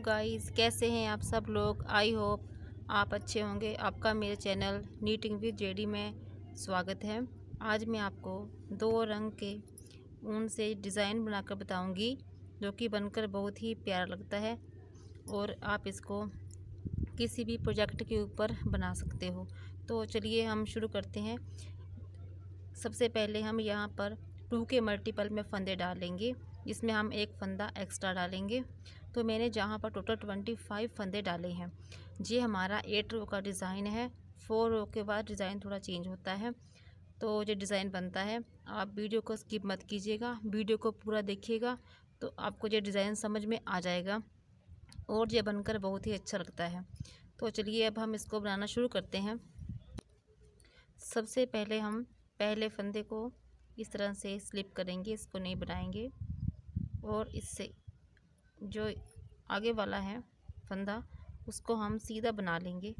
Hello guys, कैसे हैं आप सब लोग। आई होप आप अच्छे होंगे। आपका मेरे चैनल नीटिंग विद जेडी में स्वागत है। आज मैं आपको दो रंग के ऊन से डिज़ाइन बनाकर बताऊंगी, जो कि बनकर बहुत ही प्यारा लगता है और आप इसको किसी भी प्रोजेक्ट के ऊपर बना सकते हो। तो चलिए हम शुरू करते हैं। सबसे पहले हम यहाँ पर 2 के मल्टीपल में फंदे डालेंगे, जिसमें हम एक फंदा एक्स्ट्रा डालेंगे। तो मैंने जहाँ पर टोटल 25 फंदे डाले हैं। ये हमारा 8 रो का डिज़ाइन है। 4 रो के बाद डिज़ाइन थोड़ा चेंज होता है, तो जो डिज़ाइन बनता है। आप वीडियो को स्किप मत कीजिएगा, वीडियो को पूरा देखिएगा तो आपको ये डिज़ाइन समझ में आ जाएगा और ये बनकर बहुत ही अच्छा लगता है। तो चलिए अब हम इसको बनाना शुरू करते हैं। सबसे पहले हम पहले फंदे को इस तरह से स्लिप करेंगे, इसको नहीं बनाएंगे और इससे जो आगे वाला है फंदा उसको हम सीधा बना लेंगे।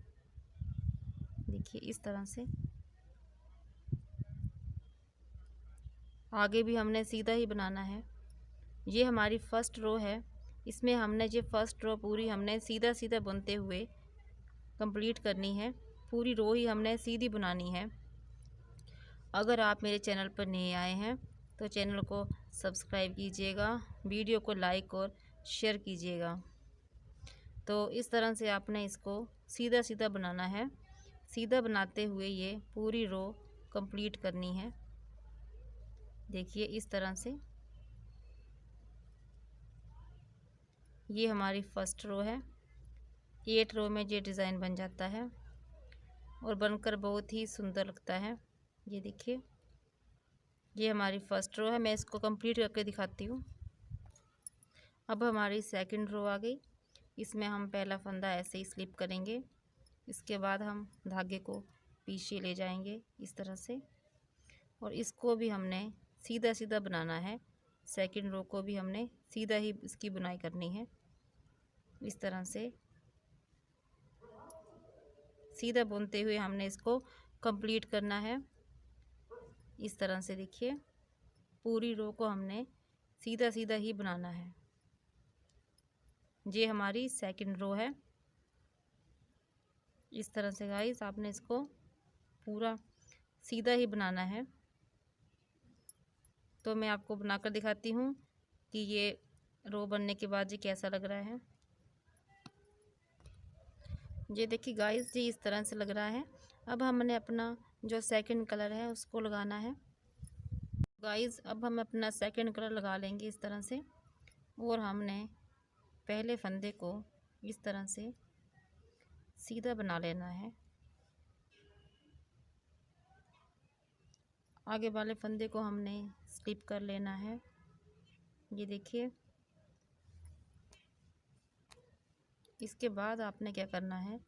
देखिए इस तरह से आगे भी हमने सीधा ही बनाना है। ये हमारी फर्स्ट रो है, इसमें हमने ये फर्स्ट रो पूरी हमने सीधा सीधा बुनते हुए कंप्लीट करनी है। पूरी रो ही हमने सीधी बनानी है। अगर आप मेरे चैनल पर नए आए हैं तो चैनल को सब्सक्राइब कीजिएगा, वीडियो को लाइक और शेयर कीजिएगा। तो इस तरह से आपने इसको सीधा सीधा बनाना है। सीधा बनाते हुए ये पूरी रो कंप्लीट करनी है। देखिए इस तरह से ये हमारी फर्स्ट रो है। 8 रो में ये डिज़ाइन बन जाता है और बनकर बहुत ही सुंदर लगता है। ये देखिए ये हमारी फर्स्ट रो है। मैं इसको कंप्लीट करके दिखाती हूँ। अब हमारी सेकंड रो आ गई। इसमें हम पहला फंदा ऐसे ही स्लिप करेंगे, इसके बाद हम धागे को पीछे ले जाएंगे इस तरह से और इसको भी हमने सीधा सीधा बनाना है। सेकंड रो को भी हमने सीधा ही इसकी बुनाई करनी है। इस तरह से सीधा बुनते हुए हमने इसको कंप्लीट करना है। इस तरह से देखिए पूरी रो को हमने सीधा सीधा ही बनाना है। ये हमारी सेकंड रो है। इस तरह से गाइस आपने इसको पूरा सीधा ही बनाना है। तो मैं आपको बनाकर दिखाती हूँ कि ये रो बनने के बाद ये कैसा लग रहा है। ये देखिए गाइस जी इस तरह से लग रहा है। अब हमने अपना जो सेकंड कलर है उसको लगाना है। गाइस अब हम अपना सेकंड कलर लगा लेंगे इस तरह से और हमने पहले फंदे को इस तरह से सीधा बना लेना है। आगे वाले फंदे को हमने स्लिप कर लेना है। ये देखिए इसके बाद आपने क्या करना है,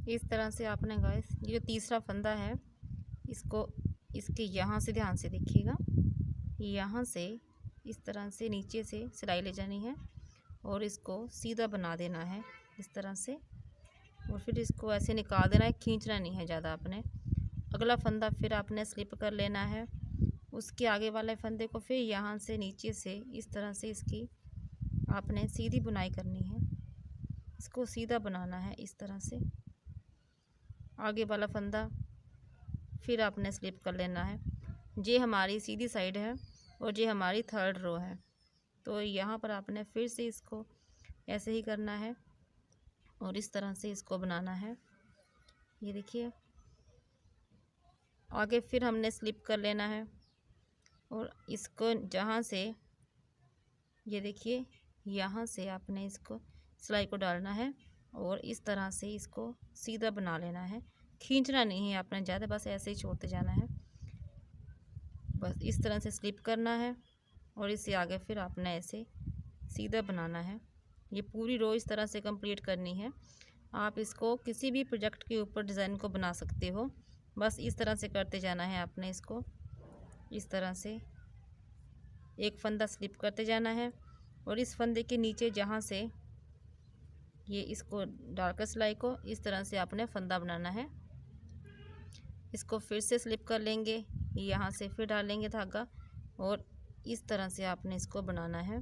इस तरह से आपने गाइस ये जो तीसरा फंदा है इसको इसके यहाँ से ध्यान से देखिएगा, यहाँ से इस तरह से नीचे से सिलाई ले जानी है और इसको सीधा बना देना है इस तरह से और फिर इसको ऐसे निकाल देना है, खींचना नहीं है ज़्यादा आपने। अगला फंदा फिर आपने स्लिप कर लेना है। उसके आगे वाले फंदे को फिर यहाँ से नीचे से इस तरह से इसकी आपने सीधी बुनाई करनी है। इसको सीधा बनाना है इस तरह से। आगे वाला फंदा फिर आपने स्लिप कर लेना है। ये हमारी सीधी साइड है और ये हमारी थर्ड रो है। तो यहाँ पर आपने फिर से इसको ऐसे ही करना है और इस तरह से इसको बनाना है। ये देखिए आगे फिर हमने स्लिप कर लेना है और इसको जहाँ से ये देखिए यहाँ से आपने इसको सिलाई को डालना है और इस तरह से इसको सीधा बना लेना है। खींचना नहीं है आपने ज़्यादा, बस ऐसे ही छोड़ते जाना है। बस इस तरह से स्लिप करना है और इससे आगे फिर आपने ऐसे सीधा बनाना है। ये पूरी रो इस तरह से कंप्लीट करनी है। आप इसको किसी भी प्रोजेक्ट के ऊपर डिज़ाइन को बना सकते हो। बस इस तरह से करते जाना है आपने। इसको इस तरह से एक फंदा स्लिप करते जाना है और इस फंदे के नीचे जहाँ से ये इसको डालकर सिलाई को इस तरह से आपने फंदा बनाना है। इसको फिर से स्लिप कर लेंगे, यहाँ से फिर डालेंगे धागा और इस तरह से आपने इसको बनाना है।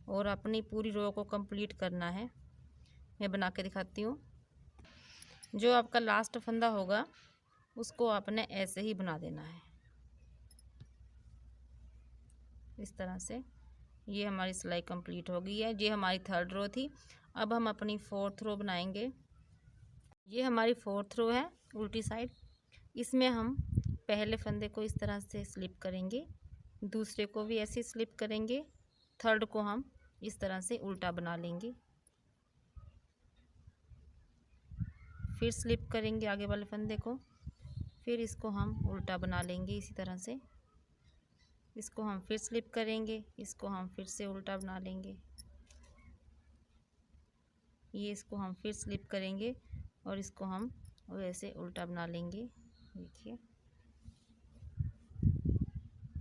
और अपनी पूरी रो को कंप्लीट करना है। मैं बना के दिखाती हूँ। जो आपका लास्ट फंदा होगा उसको आपने ऐसे ही बना देना है, इस तरह से। ये हमारी सिलाई कंप्लीट हो गई है। ये हमारी 3rd रो थी। अब हम अपनी 4th रो बनाएंगे। ये हमारी 4th रो है उल्टी साइड। इसमें हम पहले फंदे को इस तरह से स्लिप करेंगे, दूसरे को भी ऐसे स्लिप करेंगे, 3rd को हम इस तरह से उल्टा बना लेंगे, फिर स्लिप करेंगे आगे वाले फंदे को, फिर इसको हम उल्टा बना लेंगे इसी तरह से। इसको हम फिर स्लिप करेंगे, इसको हम फिर से उल्टा बना लेंगे, ये इसको हम फिर स्लिप करेंगे और इसको हम वैसे उल्टा बना लेंगे। देखिए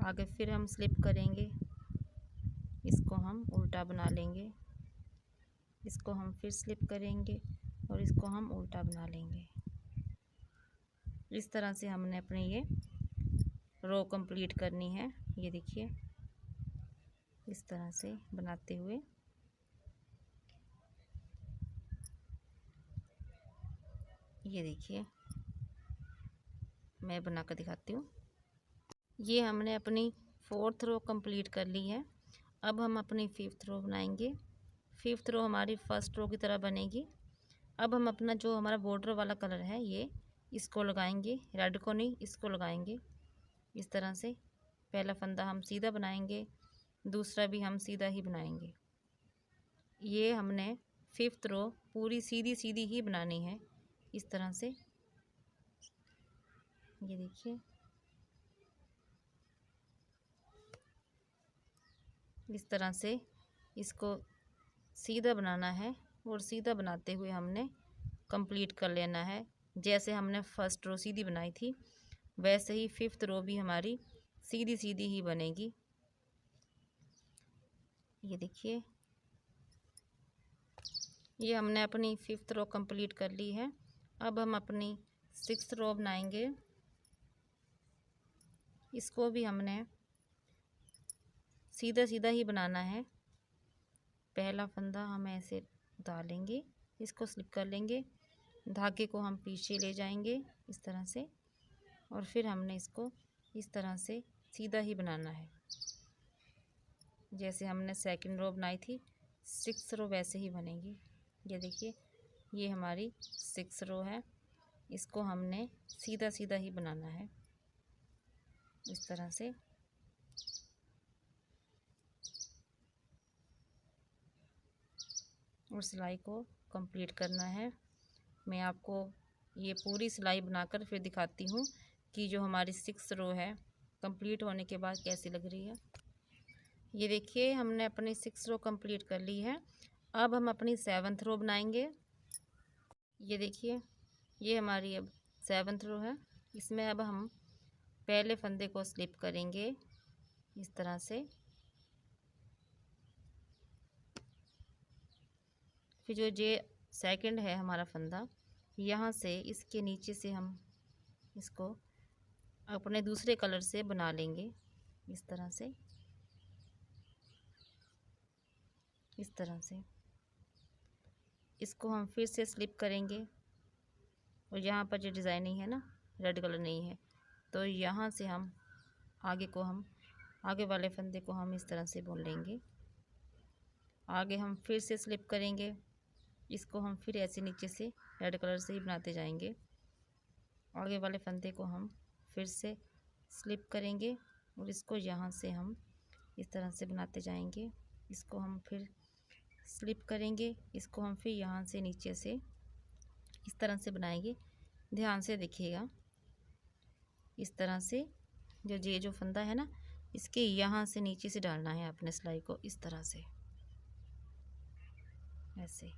आगे फिर हम स्लिप करेंगे, इसको हम उल्टा बना लेंगे, इसको हम फिर स्लिप करेंगे और इसको हम उल्टा बना लेंगे। इस तरह से हमने अपनी ये रो कंप्लीट करनी है। ये देखिए इस तरह से बनाते हुए। ये देखिए मैं बना कर दिखाती हूँ। ये हमने अपनी 4th रो कंप्लीट कर ली है। अब हम अपनी 5th रो बनाएंगे। 5th रो हमारी 1st रो की तरह बनेगी। अब हम अपना जो हमारा बॉर्डर वाला कलर है ये इसको लगाएंगे, रेड को नहीं, इसको लगाएंगे इस तरह से। पहला फंदा हम सीधा बनाएंगे, दूसरा भी हम सीधा ही बनाएंगे। ये हमने 5th रो पूरी सीधी सीधी ही बनानी है इस तरह से। ये देखिए इस तरह से इसको सीधा बनाना है और सीधा बनाते हुए हमने कंप्लीट कर लेना है। जैसे हमने 1st रो सीधी बनाई थी वैसे ही 5th रो भी हमारी सीधी सीधी ही बनेगी। ये देखिए ये हमने अपनी 5th रो कंप्लीट कर ली है। अब हम अपनी 6th रो बनाएंगे। इसको भी हमने सीधा सीधा ही बनाना है। पहला फंदा हम ऐसे डालेंगे, इसको स्लिप कर लेंगे, धागे को हम पीछे ले जाएंगे इस तरह से और फिर हमने इसको इस तरह से सीधा ही बनाना है। जैसे हमने 2nd रो बनाई थी 6th रो वैसे ही बनेगी। ये देखिए ये हमारी 6th रो है, इसको हमने सीधा सीधा ही बनाना है इस तरह से। और सिलाई को कंप्लीट करना है। मैं आपको ये पूरी सिलाई बनाकर फिर दिखाती हूँ कि जो हमारी 6th रो है कंप्लीट होने के बाद कैसी लग रही है। ये देखिए हमने अपनी 6th रो कंप्लीट कर ली है। अब हम अपनी 7th रो बनाएंगे। ये देखिए ये हमारी अब 7th रो है। इसमें अब हम पहले फंदे को स्लिप करेंगे इस तरह से, फिर जो 2nd है हमारा फंदा यहाँ से इसके नीचे से हम इसको अपने दूसरे कलर से बना लेंगे इस तरह से, इस तरह से। इसको हम फिर से स्लिप करेंगे और यहाँ पर जो डिज़ाइनिंग है ना रेड कलर नहीं है तो यहाँ से हम आगे वाले फंदे को हम इस तरह से बुन लेंगे। आगे हम फिर से स्लिप करेंगे, इसको हम फिर ऐसे नीचे से रेड कलर से ही बनाते जाएंगे। आगे वाले फंदे को हम फिर से स्लिप करेंगे और इसको यहाँ से हम इस तरह से बनाते जाएंगे। इसको हम फिर स्लिप करेंगे, इसको हम फिर यहाँ से नीचे से इस तरह से बनाएंगे। ध्यान से देखिएगा इस तरह से जो फंदा है ना इसके यहाँ से नीचे से डालना है अपने सिलाई को इस तरह से ऐसे।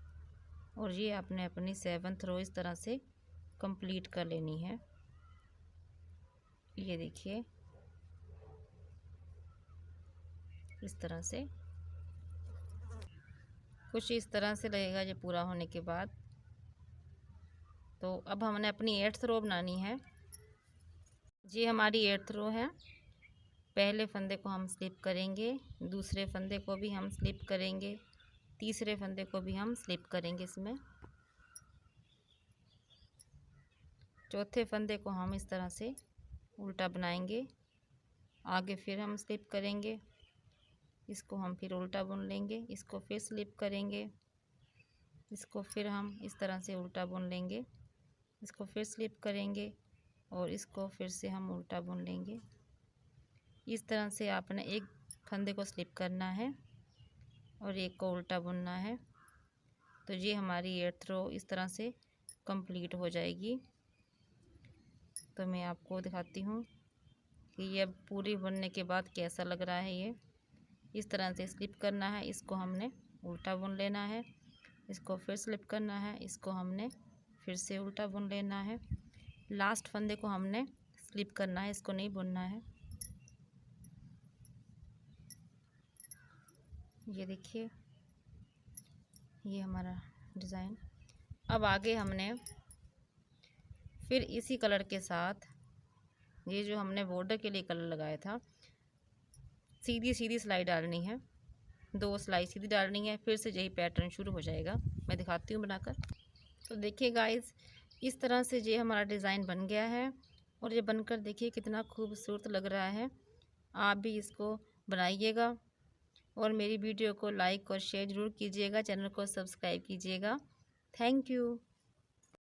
और ये आपने अपनी 7th रो इस तरह से कंप्लीट कर लेनी है। ये देखिए इस तरह से कुछ इस तरह से लगेगा ये पूरा होने के बाद। तो अब हमने अपनी 8th रो बनानी है। ये हमारी 8th रो है। पहले फंदे को हम स्लिप करेंगे, दूसरे फंदे को भी हम स्लिप करेंगे, तीसरे फंदे को भी हम स्लिप करेंगे। इसमें चौथे फंदे को हम इस तरह से उल्टा बनाएंगे, आगे फिर हम स्लिप करेंगे, इसको हम फिर उल्टा बुन लेंगे, इसको फिर स्लिप करेंगे, इसको फिर हम इस तरह से उल्टा बुन लेंगे, इसको फिर स्लिप करेंगे और इसको फिर से हम उल्टा बुन लेंगे। इस तरह से आपने एक फंदे को स्लिप करना है और एक को उल्टा बुनना है। तो ये हमारी 8th रो इस तरह से कंप्लीट हो जाएगी। तो मैं आपको दिखाती हूँ कि ये अब पूरी बुनने के बाद कैसा लग रहा है। ये इस तरह से स्लिप करना है, इसको हमने उल्टा बुन लेना है, इसको फिर स्लिप करना है, इसको हमने फिर से उल्टा बुन लेना है। लास्ट फंदे को हमने स्लिप करना है, इसको नहीं बुनना है। ये देखिए, ये हमारा डिज़ाइन। अब आगे हमने फिर इसी कलर के साथ ये जो हमने बॉर्डर के लिए कलर लगाया था, सीधी सीधी सिलाई डालनी है, 2 सिलाई सीधी डालनी है, फिर से यही पैटर्न शुरू हो जाएगा। मैं दिखाती हूँ बनाकर। तो देखिए गाइस, इस तरह से ये हमारा डिज़ाइन बन गया है और ये बनकर देखिए कितना खूबसूरत लग रहा है। आप भी इसको बनाइएगा और मेरी वीडियो को लाइक और शेयर ज़रूर कीजिएगा, चैनल को सब्सक्राइब कीजिएगा। Thank you.